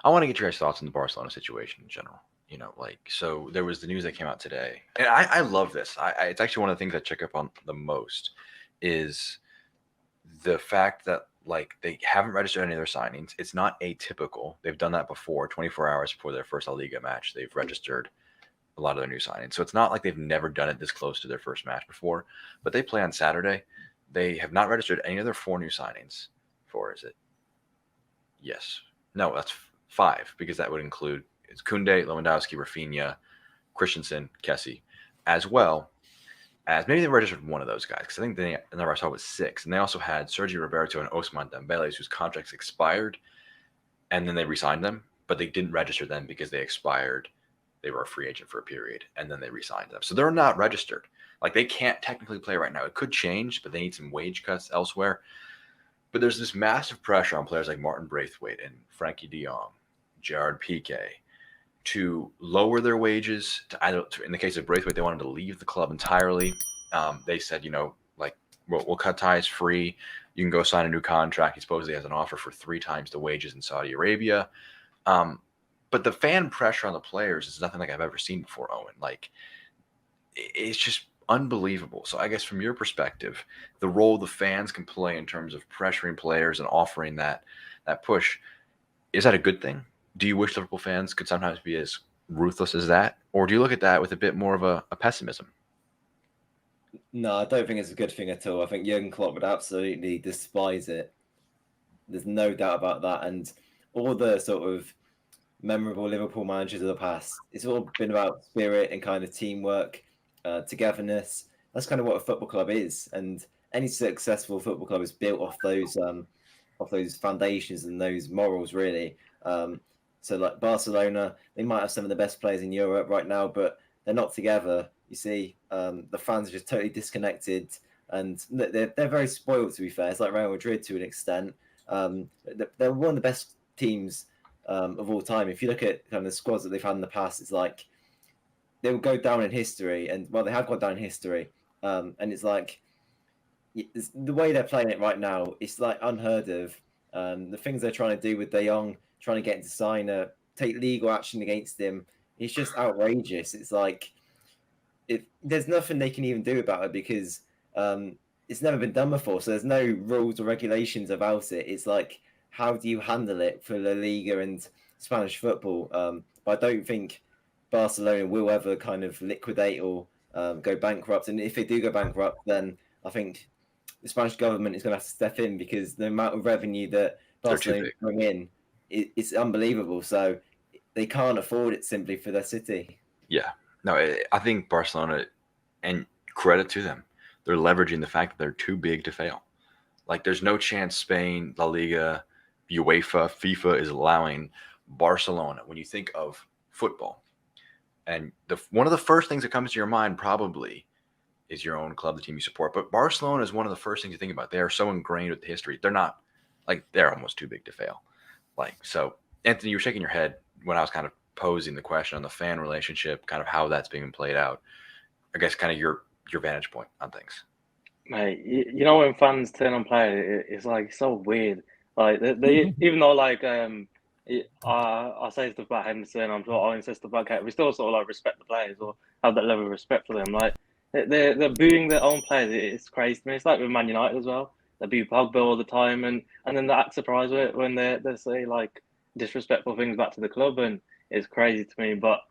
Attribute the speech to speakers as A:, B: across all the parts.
A: I want to get your guys' thoughts on the Barcelona situation in general. So there was the news that came out today, and I love this. It's actually one of the things I check up on the most is the fact that like they haven't registered any of their signings. It's not atypical. They've done that before. 24 hours before their first La Liga match, they've registered a lot of their new signings. So it's not like they've never done it this close to their first match before. But they play on Saturday. They have not registered any of their 4 new signings. 4, is it? Yes. No, that's 5 because that would include it's Kunde, Lewandowski, Rafinha, Christensen, Kessie, as well as maybe they registered one of those guys because I think the number I saw was 6, and they also had Sergio Roberto and Ousmane Dembele whose contracts expired, and then they re-signed them, but they didn't register them because they expired. They were a free agent for a period, and then they re-signed them, so they're not registered. Like they can't technically play right now. It could change, but they need some wage cuts elsewhere. But there's this massive pressure on players like Martin Braithwaite and Frankie De Jong, Gerard Piqué, to lower their wages. In the case of Braithwaite, they wanted to leave the club entirely. They said, like we'll cut ties free. You can go sign a new contract. He supposedly has an offer for 3 times the wages in Saudi Arabia. But the fan pressure on the players is nothing like I've ever seen before, Owen. Like it's just unbelievable. So I guess from your perspective, the role the fans can play in terms of pressuring players and offering that push, is that a good thing? Do you wish Liverpool fans could sometimes be as ruthless as that? Or do you look at that with a bit more of a pessimism?
B: No, I don't think it's a good thing at all. I think Jurgen Klopp would absolutely despise it. There's no doubt about that. And all the sort of memorable Liverpool managers of the past, it's all been about spirit and kind of teamwork, togetherness. That's kind of what a football club is. And any successful football club is built off those foundations and those morals, really. So like Barcelona, they might have some of the best players in Europe right now, but they're not together. You see, the fans are just totally disconnected, and they're very spoiled. To be fair, it's like Real Madrid to an extent. They're one of the best teams of all time. If you look at kind of the squads that they've had in the past, it's like they will go down in history, and well, they have gone down in history. And it's like the way they're playing it right now, it's like unheard of. The things they're trying to do with De Jong, trying to get him to sign take legal action against him, it's just outrageous. It's like there's nothing they can even do about it because it's never been done before. So there's no rules or regulations about it. It's like, how do you handle it for La Liga and Spanish football? But I don't think Barcelona will ever kind of liquidate or go bankrupt. And if they do go bankrupt, then I think the Spanish government is going to have to step in because the amount of revenue that Barcelona bring in, it's unbelievable. So they can't afford it simply for their city.
A: Yeah. No, I think Barcelona, and credit to them, they're leveraging the fact that they're too big to fail. Like there's no chance Spain, La Liga, UEFA, FIFA is allowing Barcelona. When you think of football, and one of the first things that comes to your mind probably is your own club, the team you support. But Barcelona is one of the first things you think about. They are so ingrained with the history. They're not like they're almost too big to fail. Like so, Anthony, you were shaking your head when I was kind of posing the question on the fan relationship, kind of how that's being played out. I guess kind of your vantage point on things.
C: Mate, you know when fans turn on players, it's like so weird. Like they even though like I say stuff about Henderson, I'm sure Owen says stuff about Kate, we still sort of like respect the players or have that level of respect for them. Like they're booing their own players. It's crazy to me. It's like with Man United as well. They boo Pogba all the time, and then they act surprised with it when they say like disrespectful things back to the club, and it's crazy to me. But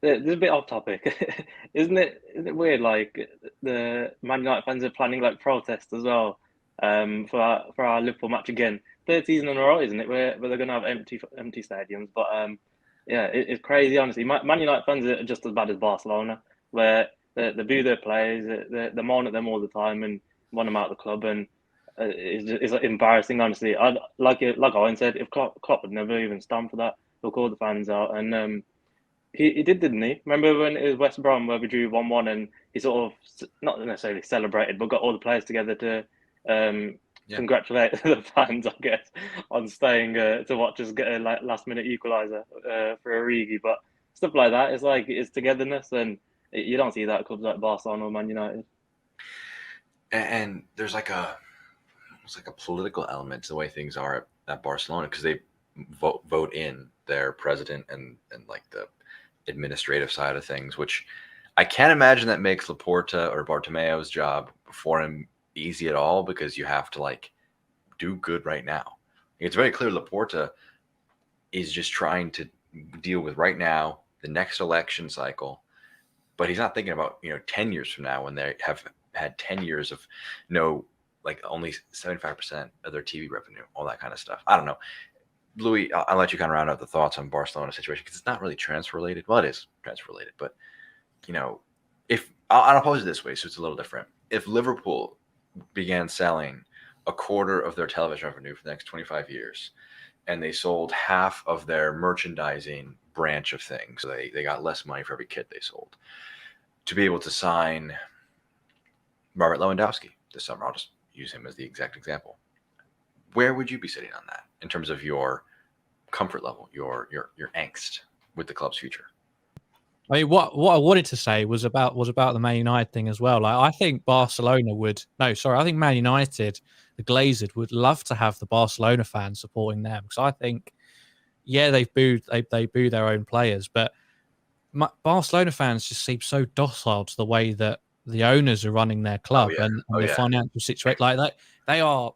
C: this is a bit off topic, isn't it? Isn't it weird? Like the Man United fans are planning like protests as well, for our Liverpool match again. Third season in a row, isn't it? Where they're going to have empty stadiums. But yeah, it's crazy. Honestly, Man United fans are just as bad as Barcelona, where they boo their players, they moan at them all the time and want them out of the club, and it's embarrassing. Honestly, like Owen said, if Klopp would never even stand for that, he'll call the fans out and. He did, didn't he? Remember when it was West Brom where we drew 1-1 and he sort of, not necessarily celebrated, but got all the players together to congratulate the fans, I guess, on staying to watch us get a last-minute equaliser for Origi. But stuff like that, it's like it's togetherness, and you don't see that at clubs like Barcelona or Man United.
A: And there's like a political element to the way things are at Barcelona because vote in their president and like the administrative side of things, which I can't imagine that makes Laporta or Bartomeo's job for him easy at all, because you have to like do good right now. It's very clear Laporta is just trying to deal with right now, the next election cycle, but he's not thinking about 10 years from now when they have had 10 years of like only 75% of their TV revenue, all that kind of stuff. I don't know. Louis, I'll let you kind of round out the thoughts on Barcelona situation, because it's not really transfer related. Well, it is transfer related, but if I'll pose it this way, so it's a little different. If Liverpool began selling a quarter of their television revenue for the next 25 years, and they sold half of their merchandising branch of things, so they got less money for every kit they sold, to be able to sign Robert Lewandowski this summer, I'll just use him as the exact example, where would you be sitting on that in terms of your comfort level, your angst with the club's future?
D: I mean, what I wanted to say was about the Man United thing as well. Like, I think I think Man United, the Glazers, would love to have the Barcelona fans supporting them, because I think, they boo their own players, but Barcelona fans just seem so docile to the way that the owners are running their club and the financial situation. Like that, they are.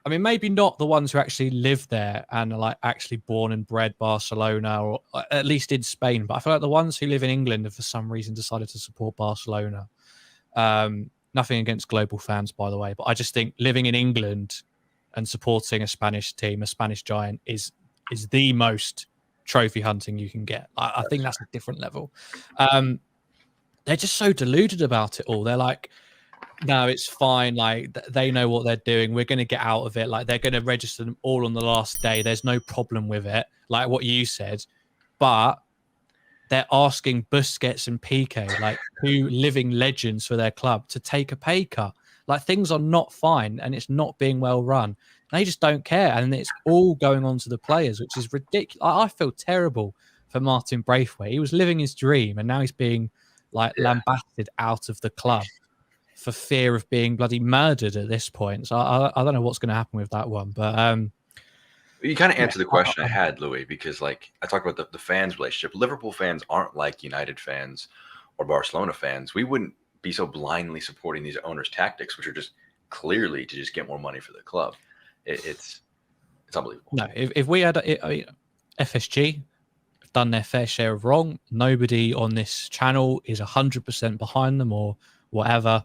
D: I mean, maybe not the ones who actually live there and are like actually born and bred Barcelona, or at least in Spain. But I feel like the ones who live in England have for some reason decided to support Barcelona. Nothing against global fans, by the way, but I just think living in England and supporting a Spanish team, a Spanish giant, is the most trophy hunting you can get. I think that's a different level. They're just so deluded about it all. They're like, no, it's fine. Like, they know what they're doing. We're going to get out of it. Like, they're going to register them all on the last day. There's no problem with it. Like what you said, but they're asking Busquets and Piqué, like 2 living legends for their club, to take a pay cut. Like, things are not fine and it's not being well run. They just don't care. And it's all going on to the players, which is ridiculous. I feel terrible for Martin Braithwaite. He was living his dream and now he's being lambasted out of the club for fear of being bloody murdered at this point. So I don't know what's going to happen with that one. But
A: you kind of answered the question I had, Louis, because like I talked about the fans relationship. Liverpool fans aren't like United fans or Barcelona fans. We wouldn't be so blindly supporting these owners' tactics, which are just clearly to just get more money for the club. It's unbelievable.
D: No, if we had FSG done their fair share of wrong, nobody on this channel is 100% behind them or whatever.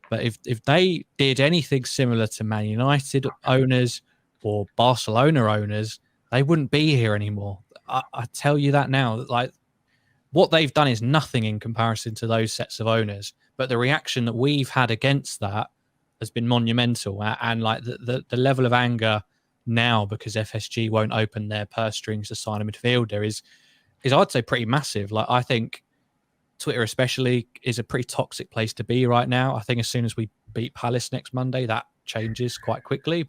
D: But if they did anything similar to Man United owners or Barcelona owners, they wouldn't be here anymore. I tell you that now. Like, what they've done is nothing in comparison to those sets of owners. But the reaction that we've had against that has been monumental. And like the level of anger now because FSG won't open their purse strings to sign a midfielder is I'd say pretty massive. Like, I think Twitter especially is a pretty toxic place to be right now. I think as soon as we beat Palace next Monday, that changes quite quickly.